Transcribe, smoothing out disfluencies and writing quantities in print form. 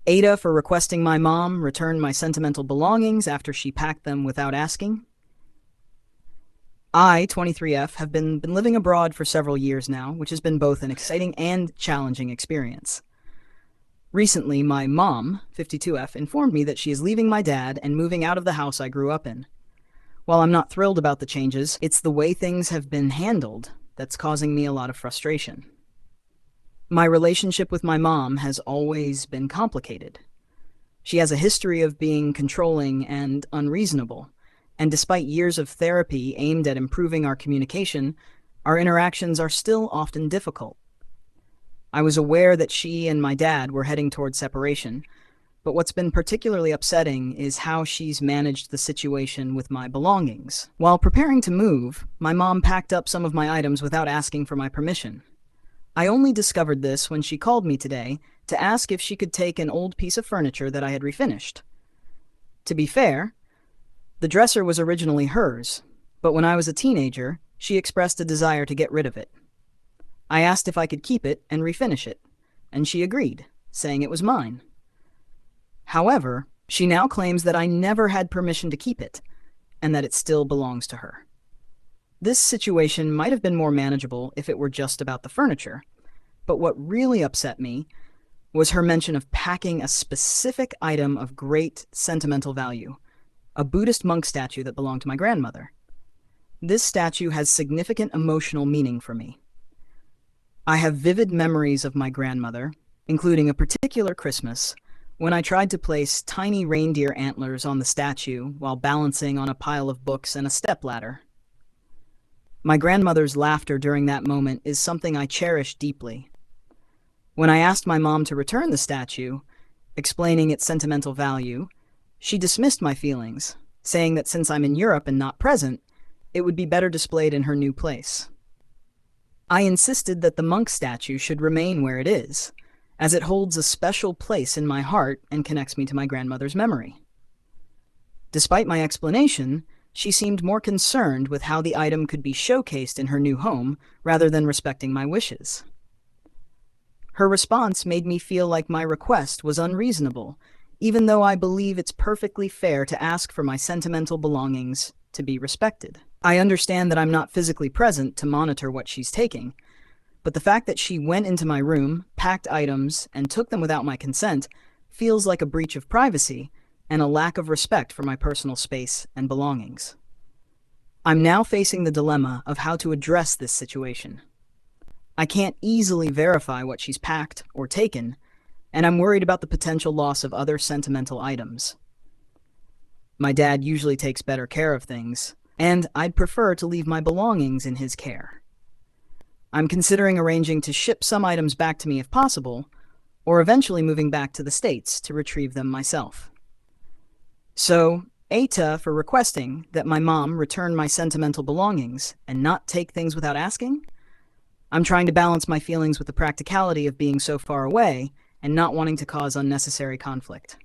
AITA for requesting my mom return my sentimental belongings after she packed them without asking. I, 23F, have been living abroad for several years now, which has been both an exciting and challenging experience. Recently, my mom, 52F, informed me that she is leaving my dad and moving out of the house I grew up in. While I'm not thrilled about the changes, it's the way things have been handled that's causing me a lot of frustration. My relationship with my mom has always been complicated. She has a history of being controlling and unreasonable, and despite years of therapy aimed at improving our communication, our interactions are still often difficult. I was aware that she and my dad were heading toward separation, but what's been particularly upsetting is how she's managed the situation with my belongings. While preparing to move, my mom packed up some of my items without asking for my permission. I only discovered this when she called me today to ask if she could take an old piece of furniture that I had refinished. To be fair, the dresser was originally hers, but when I was a teenager, she expressed a desire to get rid of it. I asked if I could keep it and refinish it, and she agreed, saying it was mine. However, she now claims that I never had permission to keep it, and that it still belongs to her. This situation might have been more manageable if it were just about the furniture, but what really upset me was her mention of packing a specific item of great sentimental value, a Buddhist monk statue that belonged to my grandmother. This statue has significant emotional meaning for me. I have vivid memories of my grandmother, including a particular Christmas, when I tried to place tiny reindeer antlers on the statue while balancing on a pile of books and a stepladder. My grandmother's laughter during that moment is something I cherish deeply. When I asked my mom to return the statue, explaining its sentimental value, she dismissed my feelings, saying that since I'm in Europe and not present, it would be better displayed in her new place. I insisted that the monk statue should remain where it is, as it holds a special place in my heart and connects me to my grandmother's memory. Despite my explanation, she seemed more concerned with how the item could be showcased in her new home rather than respecting my wishes. Her response made me feel like my request was unreasonable, even though I believe it's perfectly fair to ask for my sentimental belongings to be respected. I understand that I'm not physically present to monitor what she's taking, but the fact that she went into my room, packed items, and took them without my consent feels like a breach of privacy and a lack of respect for my personal space and belongings. I'm now facing the dilemma of how to address this situation. I can't easily verify what she's packed or taken, and I'm worried about the potential loss of other sentimental items. My dad usually takes better care of things, and I'd prefer to leave my belongings in his care. I'm considering arranging to ship some items back to me if possible, or eventually moving back to the States to retrieve them myself. So, AITA for requesting that my mom return my sentimental belongings and not take things without asking? I'm trying to balance my feelings with the practicality of being so far away and not wanting to cause unnecessary conflict.